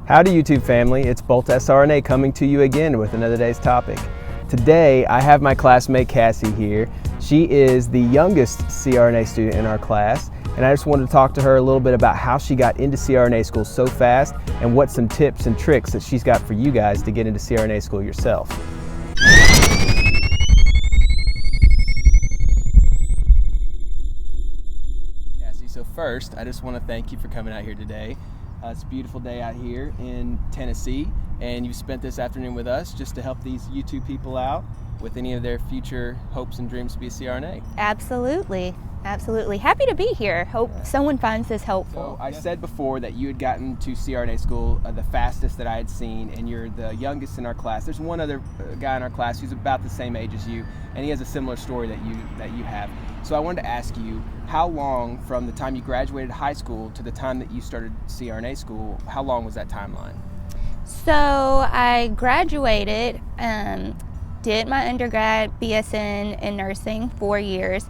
Howdy YouTube family, it's Bolt CRNA coming to you again with another day's topic. Today I have my classmate Cassie here. She is the youngest CRNA student in our class, and I just wanted to talk to her a little bit about how she got into CRNA school so fast and what some tips and tricks that she's got for you guys to get into CRNA school yourself. Cassie, so first I just want to thank you for coming out here today. It's a beautiful day out here in Tennessee, and you spent this afternoon with us just to help these YouTube people out with any of their future hopes and dreams to be a CRNA. Absolutely. Absolutely. Happy to be here. Hope someone finds this helpful. So I said before that you had gotten to CRNA school the fastest that I had seen, and you're the youngest in our class. There's one other guy in our class who's about the same age as you, and he has a similar story that you have. So I wanted to ask you, how long from the time you graduated high school to the time that you started CRNA school, how long was that timeline? So I graduated, did my undergrad BSN in nursing, 4 years,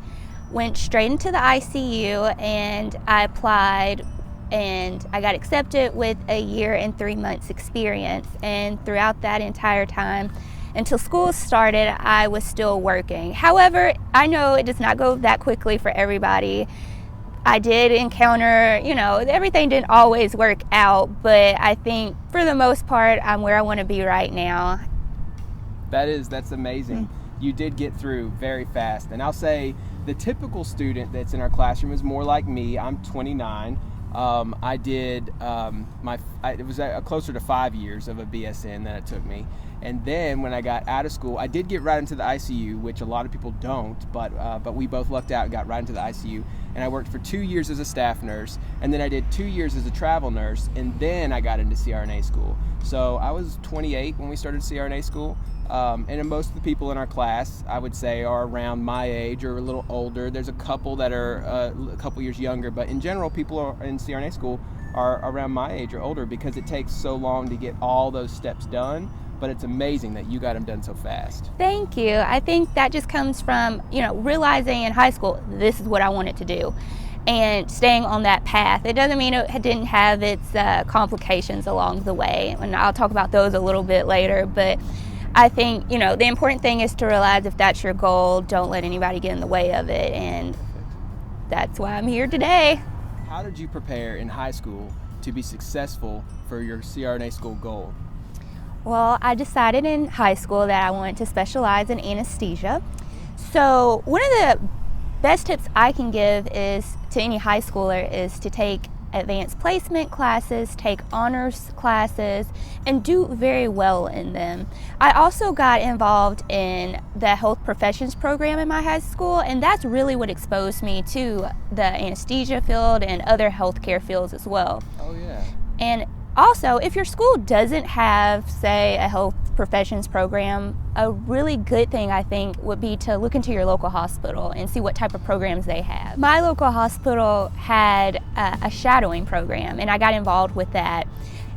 went straight into the ICU, and I applied and I got accepted with a 1 year and 3 months experience. And throughout that entire time, until school started, I was still working. However, I know it does not go that quickly for everybody. I did encounter, everything didn't always work out, but I think for the most part, I'm where I want to be right now. That's amazing. You did get through very fast. And I'll say the typical student that's in our classroom is more like me. I'm 29. I did it was closer to 5 years of a BSN that it took me. And then when I got out of school, I did get right into the ICU, which a lot of people don't, but we both lucked out and got right into the ICU. And I worked for 2 years as a staff nurse, and then I did 2 years as a travel nurse, and then I got into CRNA school. So I was 28 when we started CRNA school. And most of the people in our class, I would say, are around my age or a little older. There's a couple that are a couple years younger, but in general, people in CRNA school are around my age or older because it takes so long to get all those steps done. But it's amazing that you got them done so fast. Thank you. I think that just comes from, realizing in high school, this is what I wanted to do, and staying on that path. It doesn't mean it didn't have its complications along the way, and I'll talk about those a little bit later, but I think, the important thing is to realize if that's your goal, don't let anybody get in the way of it, and that's why I'm here today. How did you prepare in high school to be successful for your CRNA school goal? Well, I decided in high school that I wanted to specialize in anesthesia. So one of the best tips I can give is to any high schooler is to take advanced placement classes, take honors classes, and do very well in them. I also got involved in the health professions program in my high school, and that's really what exposed me to the anesthesia field and other healthcare fields as well. Oh yeah. And also, if your school doesn't have, say, a health professions program, a really good thing, I think, would be to look into your local hospital and see what type of programs they have. My local hospital had a shadowing program, and I got involved with that.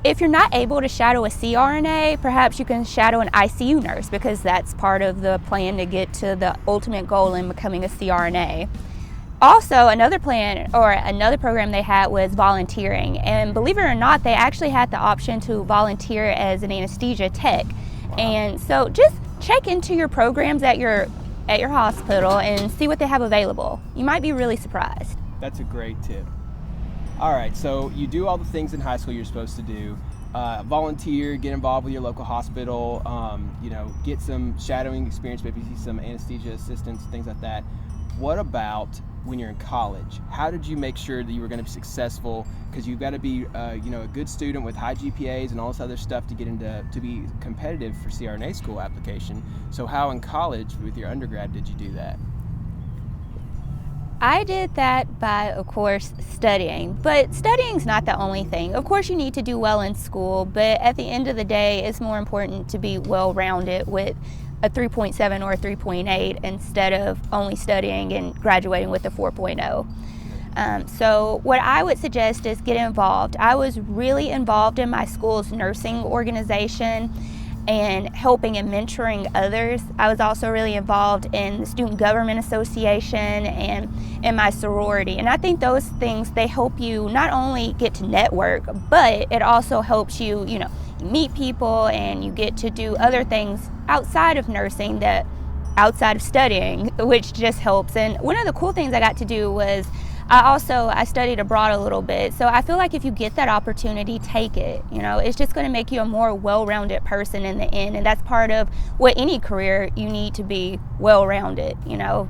If you're not able to shadow a CRNA, perhaps you can shadow an ICU nurse, because that's part of the plan to get to the ultimate goal in becoming a CRNA. Also, another program they had was volunteering, and believe it or not, they actually had the option to volunteer as an anesthesia tech. Wow. And so just check into your programs at your hospital and see what they have available. You might be really surprised. That's a great tip. All right, so you do all the things in high school you're supposed to do. Volunteer, get involved with your local hospital, get some shadowing experience, maybe see some anesthesia assistants, things like that. What about when you're in college? How did you make sure that you were going to be successful? Because you've got to be, a good student with high GPAs and all this other stuff to get to be competitive for CRNA school application. So how in college with your undergrad did you do that? I did that by, of course, studying, but studying's not the only thing. Of course, you need to do well in school, but at the end of the day, it's more important to be well-rounded with a 3.7 or a 3.8 instead of only studying and graduating with a 4.0. So what I would suggest is get involved. I was really involved in my school's nursing organization, and helping and mentoring others. I was also really involved in the Student Government Association and in my sorority. And I think those things, they help you not only get to network, but it also helps you, you meet people and you get to do other things outside of nursing, that outside of studying, which just helps. And one of the cool things I got to do was I studied abroad a little bit. So I feel like if you get that opportunity, take it. It's just going to make you a more well-rounded person in the end. And that's part of what any career, you need to be well-rounded.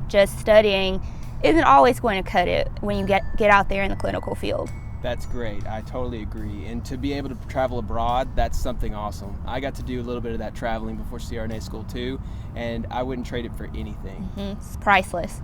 Just studying isn't always going to cut it when you get out there in the clinical field. That's great. I totally agree. And to be able to travel abroad, that's something awesome. I got to do a little bit of that traveling before CRNA school too, and I wouldn't trade it for anything. It's priceless.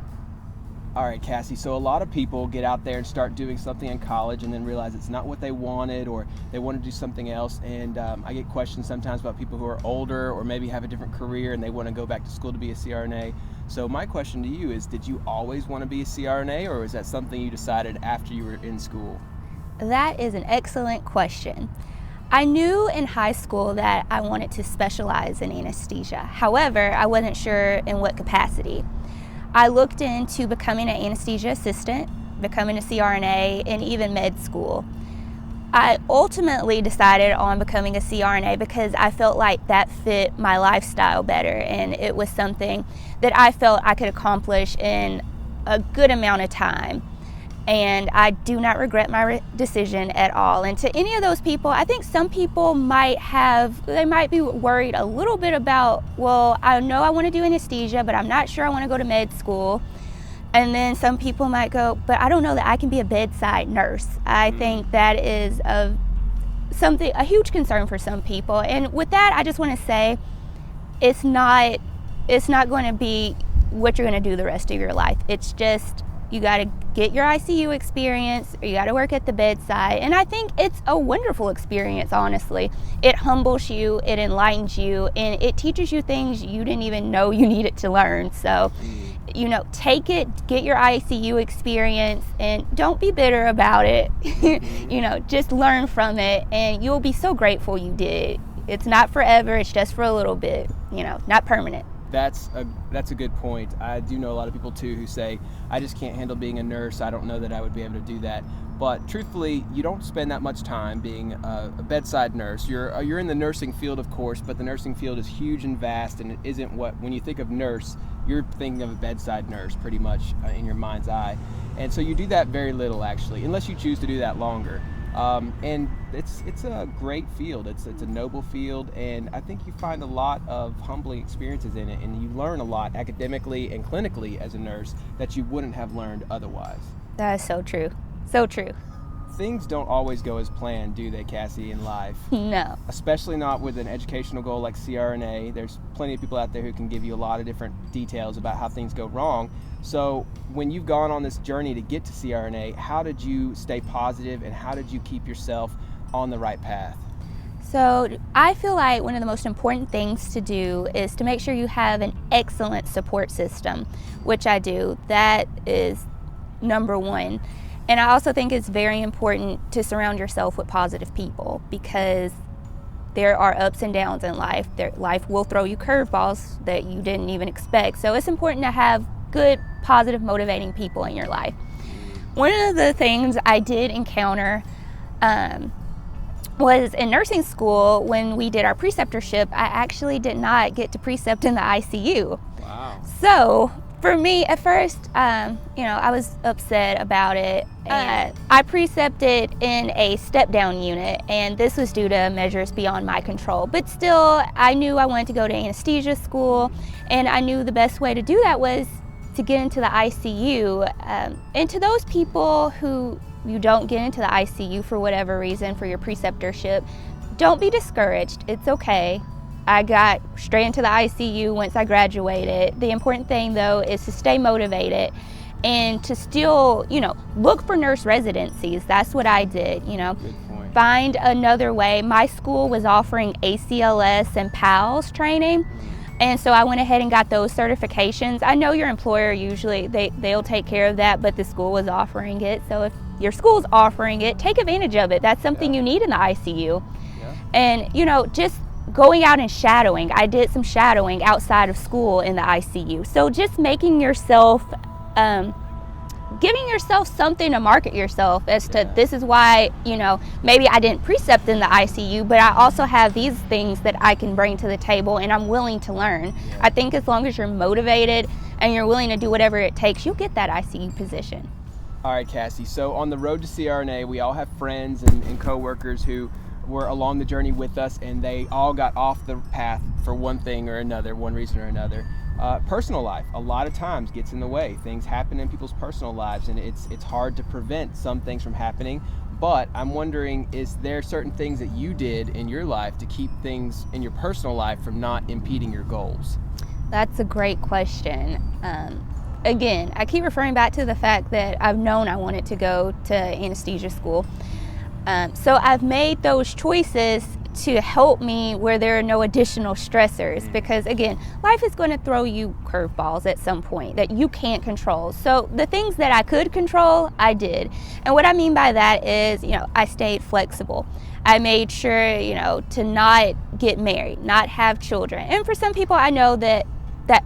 All right, Cassie, so a lot of people get out there and start doing something in college and then realize it's not what they wanted, or they want to do something else. And I get questions sometimes about people who are older or maybe have a different career and they want to go back to school to be a CRNA. So my question to you is, did you always want to be a CRNA, or was that something you decided after you were in school? That is an excellent question. I knew in high school that I wanted to specialize in anesthesia. However, I wasn't sure in what capacity. I looked into becoming an anesthesia assistant, becoming a CRNA, and even med school. I ultimately decided on becoming a CRNA because I felt like that fit my lifestyle better, and it was something that I felt I could accomplish in a good amount of time. And I do not regret my decision at all. And to any of those people, I think some people might be worried a little bit about, well, I know I want to do anesthesia, but I'm not sure I want to go to med school. And then some people might go, but I don't know that I can be a bedside nurse. I think that is a huge concern for some people. And with that, I just want to say, it's not going to be what you're going to do the rest of your life. It's just, you got to get your ICU experience, or you got to work at the bedside. And I think it's a wonderful experience, honestly. It humbles you, it enlightens you, and it teaches you things you didn't even know you needed to learn. So, take it, get your ICU experience, and don't be bitter about it. Just learn from it, and you'll be so grateful you did. It's not forever, it's just for a little bit, not permanent. That's a good point. I do know a lot of people too who say, I just can't handle being a nurse. I don't know that I would be able to do that. But truthfully, you don't spend that much time being a bedside nurse. You're in the nursing field, of course, but the nursing field is huge and vast, and it isn't when you think of nurse, you're thinking of a bedside nurse pretty much in your mind's eye. And so you do that very little, actually, unless you choose to do that longer. And it's a great field. It's a noble field, and I think you find a lot of humbling experiences in it, and you learn a lot academically and clinically as a nurse that you wouldn't have learned otherwise. That is so true. So true. Things don't always go as planned, do they, Cassie, in life? No. Especially not with an educational goal like CRNA. There's plenty of people out there who can give you a lot of different details about how things go wrong. So when you've gone on this journey to get to CRNA, how did you stay positive, and how did you keep yourself on the right path? So I feel like one of the most important things to do is to make sure you have an excellent support system, which I do. That is number one. And I also think it's very important to surround yourself with positive people, because there are ups and downs in life. Life will throw you curveballs that you didn't even expect. So it's important to have good, positive, motivating people in your life. One of the things I did encounter was in nursing school. When we did our preceptorship, I actually did not get to precept in the ICU. Wow. So for me, at first, I was upset about it. I precepted in a step-down unit, and this was due to measures beyond my control. But still, I knew I wanted to go to anesthesia school, and I knew the best way to do that was to get into the ICU. And to those people who you don't get into the ICU for whatever reason for your preceptorship, don't be discouraged. It's okay. I got straight into the ICU once I graduated. The important thing, though, is to stay motivated and to still, look for nurse residencies. That's what I did, Good point. Find another way. My school was offering ACLS and PALS training, and so I went ahead and got those certifications. I know your employer usually, they'll take care of that, but the school was offering it. So if your school's offering it, take advantage of it. That's something you need in the ICU. Yeah. And, just going out and shadowing. I did some shadowing outside of school in the ICU. So just making yourself, giving yourself something to market yourself as to this is why, maybe I didn't precept in the ICU, but I also have these things that I can bring to the table and I'm willing to learn. Yeah. I think as long as you're motivated and you're willing to do whatever it takes, you'll get that ICU position. All right, Cassie. So on the road to CRNA, we all have friends and coworkers who were along the journey with us, and they all got off the path for one thing or another, one reason or another. Personal life, a lot of times, gets in the way. Things happen in people's personal lives, and it's hard to prevent some things from happening. But I'm wondering, is there certain things that you did in your life to keep things in your personal life from not impeding your goals? That's a great question. Again, I keep referring back to the fact that I've known I wanted to go to anesthesia school. So I've made those choices to help me where there are no additional stressors, because again, life is going to throw you curveballs at some point that you can't control. So the things that I could control, I did. And what I mean by that is, I stayed flexible. I made sure, to not get married, not have children. And for some people, I know that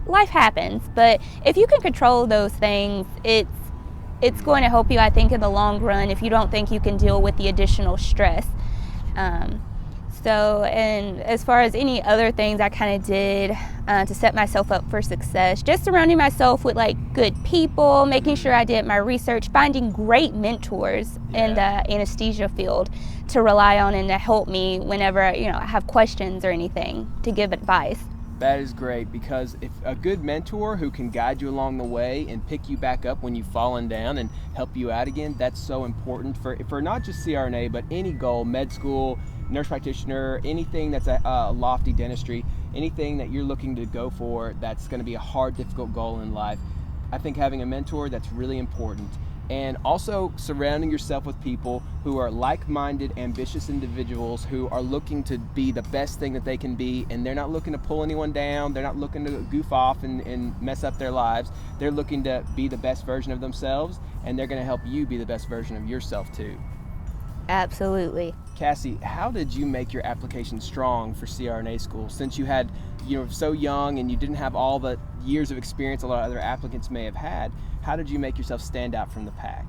life happens, but if you can control those things, it's going to help you, I think, in the long run if you don't think you can deal with the additional stress. And as far as any other things I kind of did to set myself up for success, just surrounding myself with good people, making sure I did my research, finding great mentors in the anesthesia field to rely on and to help me whenever I have questions or anything, to give advice. That is great, because if a good mentor who can guide you along the way and pick you back up when you've fallen down and help you out again, that's so important for not just CRNA, but any goal, med school, nurse practitioner, anything that's a lofty dentistry, anything that you're looking to go for that's going to be a hard, difficult goal in life. I think having a mentor, that's really important. And also surrounding yourself with people who are like-minded, ambitious individuals who are looking to be the best thing that they can be, and they're not looking to pull anyone down, they're not looking to goof off and mess up their lives. They're looking to be the best version of themselves, and they're going to help you be the best version of yourself too. Absolutely. Cassie, how did you make your application strong for CRNA school? Since you had, so young and you didn't have all the years of experience a lot of other applicants may have had, how did you make yourself stand out from the pack?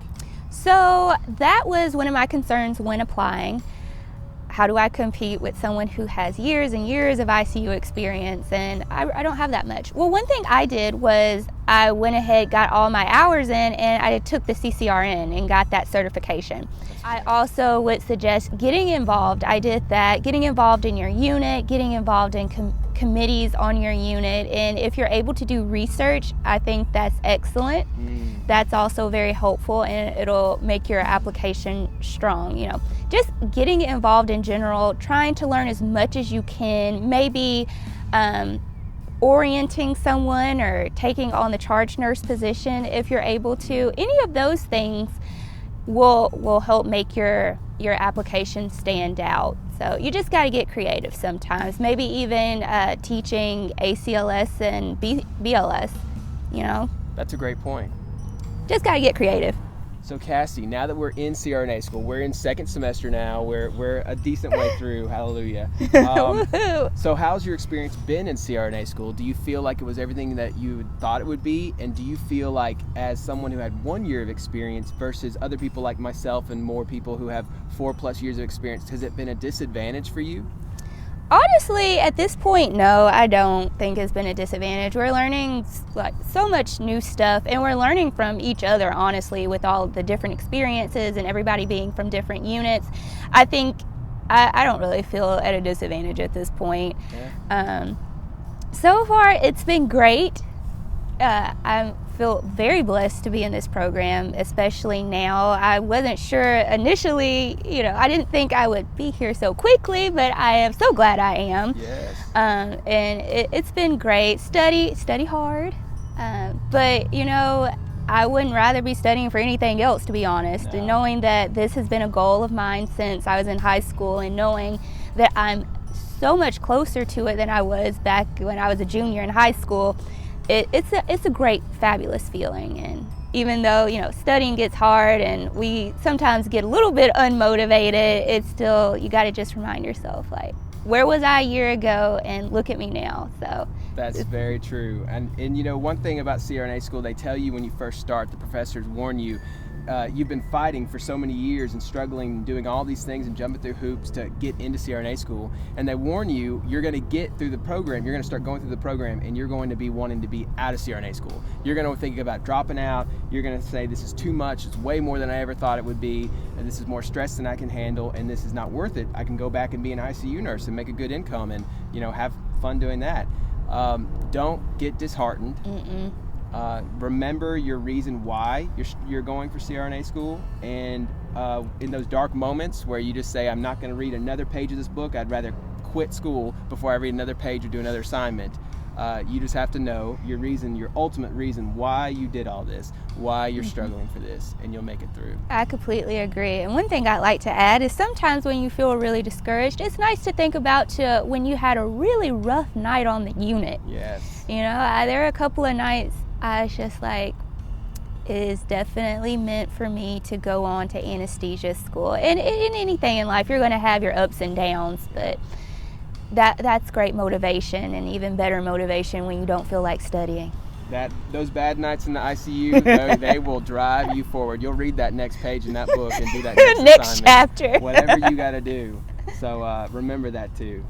So that was one of my concerns when applying. How do I compete with someone who has years and years of ICU experience, and I don't have that much? Well, one thing I did was I went ahead, got all my hours in, and I took the CCRN and got that certification. I also would suggest getting involved. I did that, getting involved in your unit, getting involved in committees on your unit, and if you're able to do research, I think that's excellent. That's also very helpful, and it'll make your application strong. Just getting involved in general, trying to learn as much as you can, maybe orienting someone or taking on the charge nurse position if you're able to. Any of those things will help make your application stand out. So you just got to get creative sometimes. Maybe even teaching ACLS and BLS, That's a great point. Just got to get creative. So Cassie, now that we're in CRNA school, we're in second semester now, we're a decent way through, hallelujah. So how's your experience been in CRNA school? Do you feel like it was everything that you thought it would be? And do you feel like, as someone who had 1 year of experience versus other people like myself and more people who have 4+ years of experience, has it been a disadvantage for you? Honestly, at this point, no, I don't think it's been a disadvantage. We're learning so much new stuff, and we're learning from each other, honestly, with all the different experiences and everybody being from different units. I think I don't really feel at a disadvantage at this point. Yeah. So far, it's been great. I feel very blessed to be in this program, especially now. I wasn't sure initially, I didn't think I would be here so quickly, but I am so glad I am. Yes. And it's been great. Study hard, but I wouldn't rather be studying for anything else, to be honest. No. And knowing that this has been a goal of mine since I was in high school, and knowing that I'm so much closer to it than I was back when I was a junior in high school, it's a great, fabulous feeling. And even though studying gets hard and we sometimes get a little bit unmotivated, it's still, you got to just remind yourself, where was I a year ago, and look at me now. So that's very true. And you know, one thing about CRNA school, they tell you when you first start, the professors warn you, you've been fighting for so many years and struggling and doing all these things and jumping through hoops to get into CRNA school, and they warn you you're going to get through the program, you're going to start going through the program, and you're going to be wanting to be out of CRNA school. You're going to think about dropping out. You're going to say, this is too much, it's way more than I ever thought it would be, and this is more stress than I can handle, and this is not worth it. I can go back and be an ICU nurse and make a good income and, you know, have fun doing that. Don't get disheartened. Remember your reason why you're going for CRNA school, and in those dark moments where you just say, I'm not going to read another page of this book, I'd rather quit school before I read another page or do another assignment. You just have to know your reason, your ultimate reason why you did all this, why you're struggling for this, and you'll make it through. I completely agree. And one thing I'd like to add is sometimes when you feel really discouraged, it's nice to think about when you had a really rough night on the unit. Yes. You know, there are a couple of nights I was just like, it is definitely meant for me to go on to anesthesia school. And in anything in life, you're going to have your ups and downs, but that's great motivation, and even better motivation when you don't feel like studying. Those bad nights in the ICU, they will drive you forward. You'll read that next page in that book and do that next chapter. Whatever you got to do. So remember that too.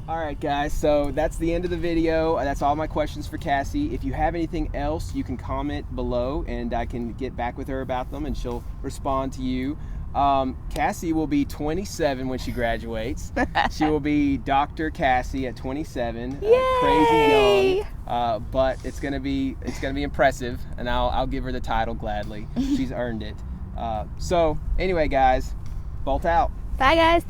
All right, guys, so that's the end of the video. That's all my questions for Cassie. If you have anything else, you can comment below, and I can get back with her about them, and she'll respond to you. Cassie will be 27 when she graduates. She will be Dr. Cassie at 27. Crazy young, but it's gonna be impressive, and I'll give her the title gladly. She's earned it. So anyway, guys, bolt out. Bye, guys.